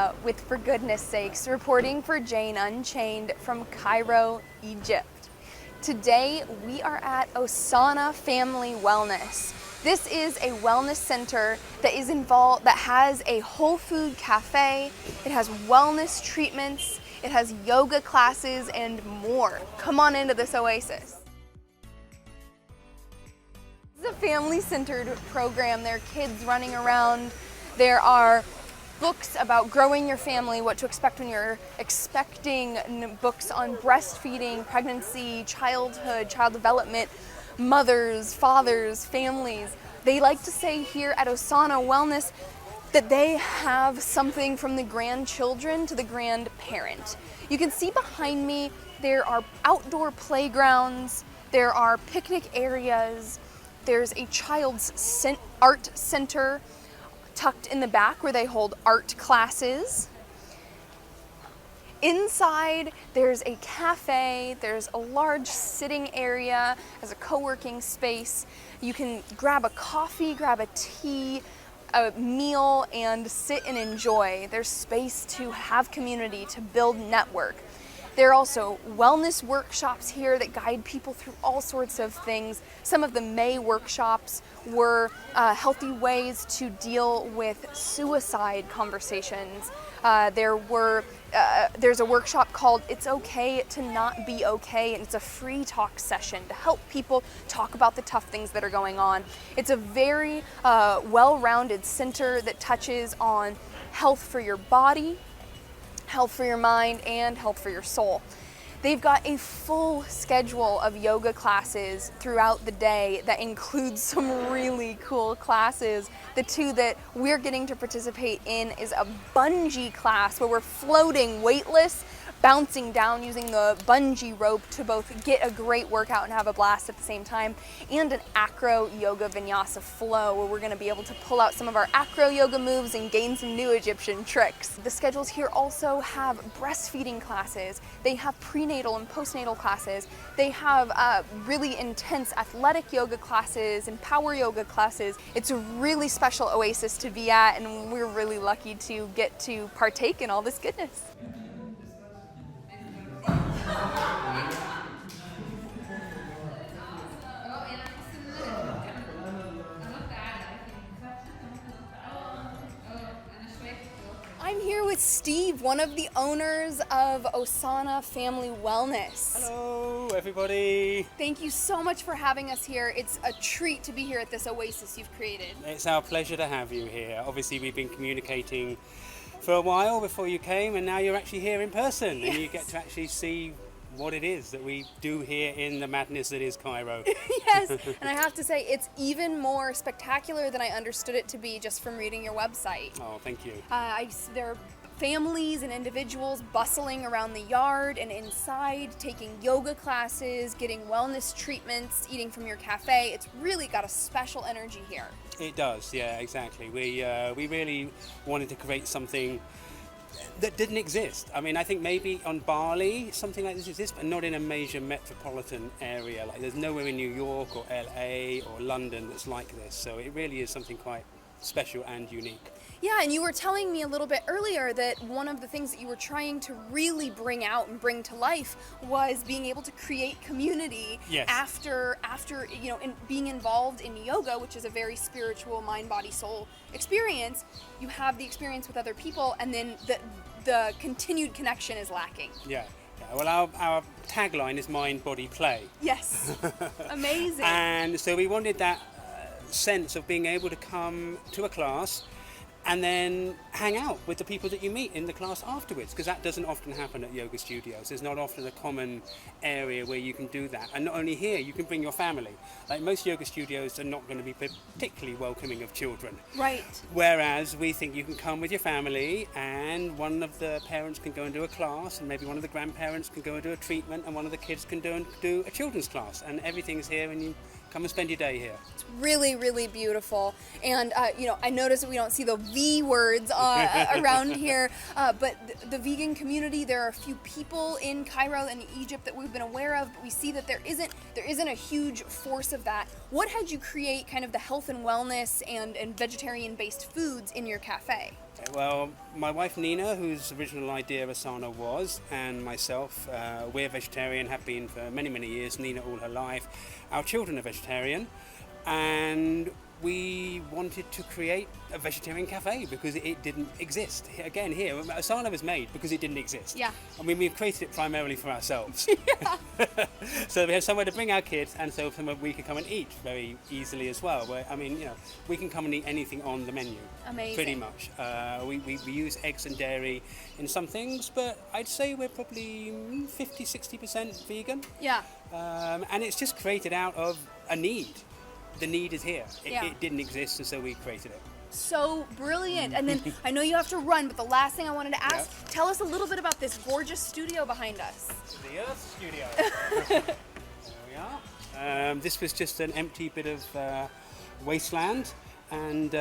Seyka with For Goodness Seyks, reporting for Jane Unchained from Cairo, Egypt. Today we are at Osana Family Wellness. This is a wellness center that has a whole food cafe, it has wellness treatments, it has yoga classes and more. Come on into this oasis. This is a family-centered program. There are kids running around. There are books about growing your family, what to expect when you're expecting, books on breastfeeding, pregnancy, childhood, child development, mothers, fathers, families. They like to say here at Osana Wellness that they have something from the grandchildren to the grandparent. You can see behind me there are outdoor playgrounds, there are picnic areas, there's a child's art center tucked in the back where they hold art classes. Inside, there's a cafe, there's a large sitting area as a co-working space. You can grab a coffee, grab a tea, a meal, and sit and enjoy. There's space to have community, to build network. There are also wellness workshops here that guide people through all sorts of things. Some of the May workshops were healthy ways to deal with suicide conversations. There's a workshop called It's Okay to Not Be Okay, and it's a free talk session to help people talk about the tough things that are going on. It's a very well-rounded center that touches on health for your body, health for your mind, and health for your soul. They've got a full schedule of yoga classes throughout the day that includes some really cool classes. The two that we're getting to participate in is a bungee class where we're floating weightless, bouncing down using the bungee rope to both get a great workout and have a blast at the same time, and an acro yoga vinyasa flow where we're going to be able to pull out some of our acro yoga moves and gain some new Egyptian tricks. The schedules here also have breastfeeding classes, they have prenatal and postnatal classes, they have really intense athletic yoga classes and power yoga classes. It's a really special oasis to be at, and we're really lucky to get to partake in all this goodness. I'm here with Steve, one of the owners of Osana Family Wellness. Hello, everybody. Thank you so much for having us here. It's a treat to be here at this oasis you've created. It's our pleasure to have you here. Obviously, we've been communicating for a while before you came, and now you're actually here in person, Yes. and you get to actually see what it is that we do here in the madness that is Cairo. Yes, and I have to say it's even more spectacular than I understood it to be just from reading your website. Oh, thank you. There are families and individuals bustling around the yard and inside, taking yoga classes, getting wellness treatments, eating from your cafe. It's really got a special energy here. It does, yeah, exactly. We really wanted to create something that didn't exist. I mean, I think maybe on Bali something like this exists, but not in a major metropolitan area. Like there's nowhere in New York or LA or London that's like this. So it really is something quite special and unique. Yeah, and you were telling me a little bit earlier that one of the things that you were trying to really bring out and bring to life was being able to create community. Yes. after being involved in yoga, which is a very spiritual mind, body, soul experience. You have the experience with other people, and then the continued connection is lacking. Yeah. Well, our tagline is mind, body, play. Yes. Amazing. And so we wanted that sense of being able to come to a class and then hang out with the people that you meet in the class afterwards, because that doesn't often happen at yoga studios. There's not often a common area where you can do that. And not only here, you can bring your family. Like most yoga studios are not going to be particularly welcoming of children. Right. Whereas we think you can come with your family, and one of the parents can go and do a class, and maybe one of the grandparents can go and do a treatment, and one of the kids can do a children's class, and everything's here, and you come and spend your day here. It's really, really beautiful. And, I noticed that we don't see the V words around here, but the vegan community, there are a few people in Cairo and Egypt that we've been aware of, but we see that there isn't a huge force of that. What had you create kind of the health and wellness and vegetarian-based foods in your cafe? Well, my wife Nina, whose original idea of Osana was, and myself, we're vegetarian, have been for many, many years. Nina all her life. Our children are vegetarian, and we wanted to create a vegetarian cafe because it didn't exist. Again, here, Osana was made because it didn't exist. Yeah. I mean, we created it primarily for ourselves. So we had somewhere to bring our kids, and so somewhere we could come and eat very easily as well. Where, I mean, we can come and eat anything on the menu. Amazing. Pretty much. We use eggs and dairy in some things, but I'd say we're probably 50-60% vegan. Yeah. And it's just created out of a need. The need is here. It didn't exist, and so we created it. So brilliant. And then I know you have to run, but the last thing I wanted to ask, tell us a little bit about this gorgeous studio behind us. The Earth Studio. There we are. This was just an empty bit of wasteland, and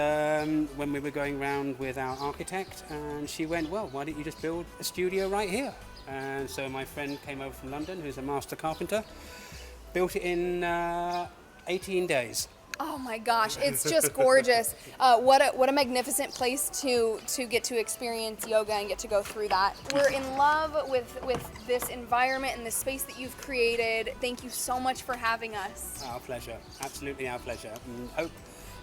when we were going around with our architect, and she went, well, why don't you just build a studio right here? And so my friend came over from London, who's a master carpenter, built it in 18 days. Oh my gosh, it's just gorgeous. What a magnificent place to get to experience yoga and get to go through that. We're in love with this environment and the space that you've created. Thank you so much for having us. Our pleasure, absolutely our pleasure. And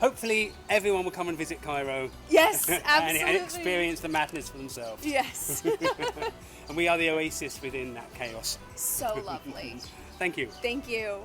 hopefully everyone will come and visit Cairo. Yes, absolutely. and experience the madness for themselves. Yes. And we are the oasis within that chaos. So lovely. Thank you. Thank you.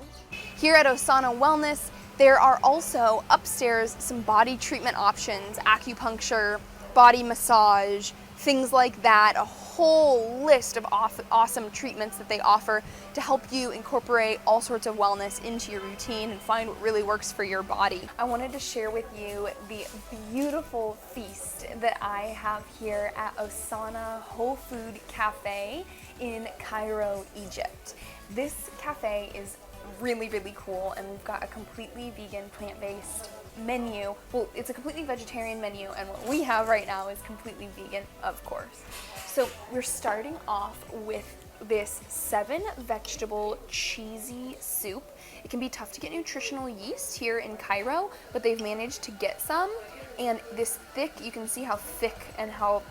Here at Osana Wellness, there are also upstairs some body treatment options, acupuncture, body massage, things like that, a whole list of awesome treatments that they offer to help you incorporate all sorts of wellness into your routine and find what really works for your body. I wanted to share with you the beautiful feast that I have here at Osana Whole Food Cafe in Cairo, Egypt. This cafe is really, really cool, and we've got a completely vegan, plant-based menu. Well, it's a completely vegetarian menu, and what we have right now is completely vegan, of course. So we're starting off with this 7-vegetable cheesy soup. It can be tough to get nutritional yeast here in Cairo, but they've managed to get some. And this thick, you can see how thick and how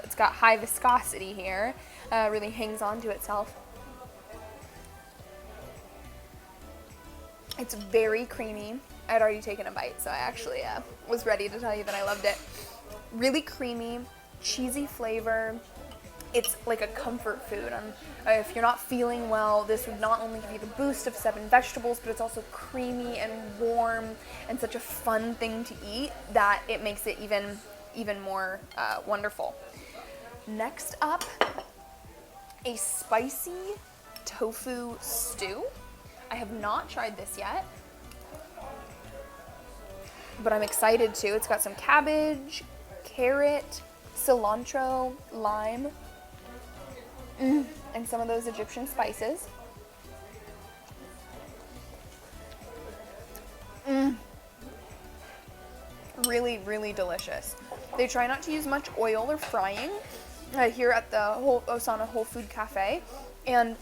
it's got high viscosity here, really hangs on to itself. It's very creamy. I'd already taken a bite, so I actually was ready to tell you that I loved it. Really creamy, cheesy flavor. It's like a comfort food. If you're not feeling well, this would not only give you the boost of 7 vegetables, but it's also creamy and warm and such a fun thing to eat that it makes it even more wonderful. Next up, a spicy tofu stew. I have not tried this yet, but I'm excited to. It's got some cabbage, carrot, cilantro, lime, and some of those Egyptian spices. Really, really delicious. They try not to use much oil or frying here at the Osana Whole Food Cafe, and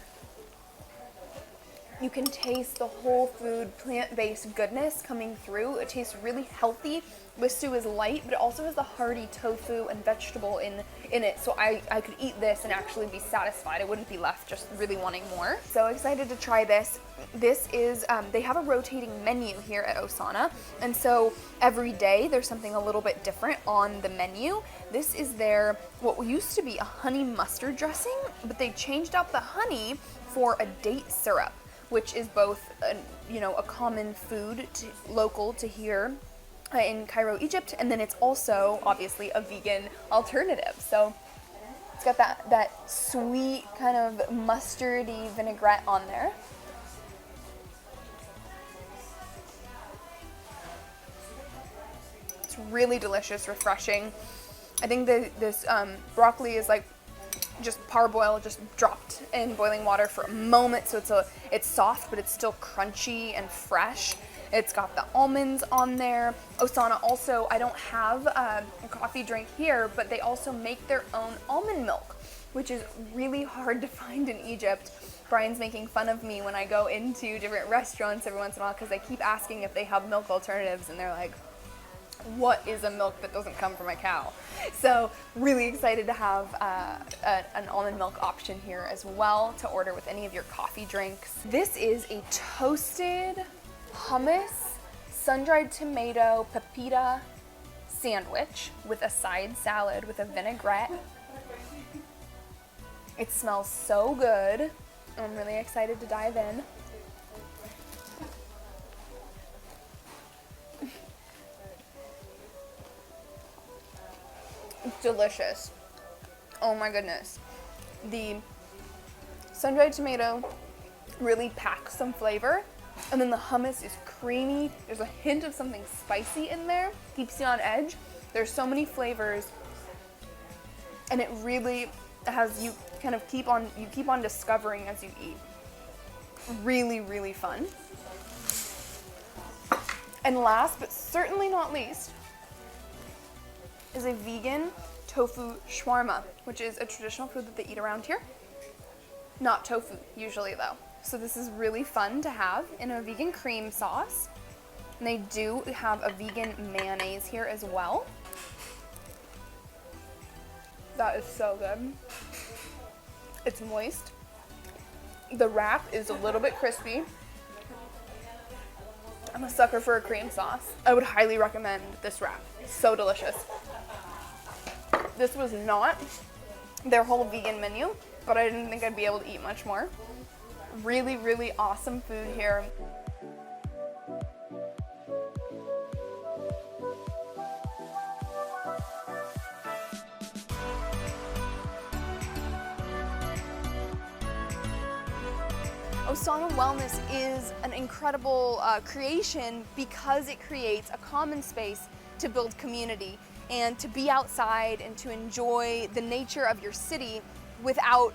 you can taste the whole food, plant-based goodness coming through. It tastes really healthy. The stew is light, but it also has the hearty tofu and vegetable in it. So I could eat this and actually be satisfied. I wouldn't be left just really wanting more. So excited to try this. This is, they have a rotating menu here at Osana. And so every day there's something a little bit different on the menu. This is their, what used to be a honey mustard dressing, but they changed out the honey for a date syrup, which is both a common food local to here in Cairo, Egypt, and then it's also obviously a vegan alternative. So it's got that sweet kind of mustardy vinaigrette on there. It's really delicious, refreshing. I think this broccoli is like just parboiled, just dropped in boiling water for a moment, so it's soft, but it's still crunchy and fresh. It's got the almonds on there. Osana also, I don't have a coffee drink here, but they also make their own almond milk, which is really hard to find in Egypt. Brian's making fun of me when I go into different restaurants every once in a while because I keep asking if they have milk alternatives, and they're like, what is a milk that doesn't come from a cow? So really excited to have an almond milk option here as well to order with any of your coffee drinks. This is a toasted hummus, sun-dried tomato, pepita sandwich with a side salad with a vinaigrette. It smells so good. I'm really excited to dive in. It's delicious. Oh my goodness. The sun-dried tomato really packs some flavor, and then the hummus is creamy. There's a hint of something spicy in there. Keeps you on edge. There's so many flavors, and it really has you kind of keep on discovering as you eat. Really, really fun. And last but certainly not least is a vegan tofu shawarma, which is a traditional food that they eat around here. Not tofu usually though. So this is really fun to have in a vegan cream sauce. And they do have a vegan mayonnaise here as well. That is so good. It's moist. The wrap is a little bit crispy. I'm a sucker for a cream sauce. I would highly recommend this wrap. So delicious. This was not their whole vegan menu, but I didn't think I'd be able to eat much more. Really, really awesome food here. Osana Wellness is an incredible creation because it creates a common space to build community and to be outside and to enjoy the nature of your city without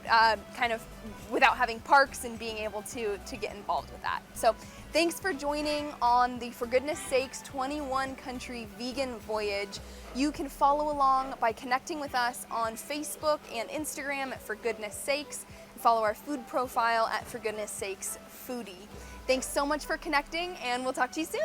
without having parks and being able to get involved with that. So thanks for joining on the For Goodness Seyks 21 country vegan voyage. You can follow along by connecting with us on Facebook and Instagram at For Goodness Seyks. Follow our food profile at For Goodness Seyks Foodie. Thanks so much for connecting, and we'll talk to you soon.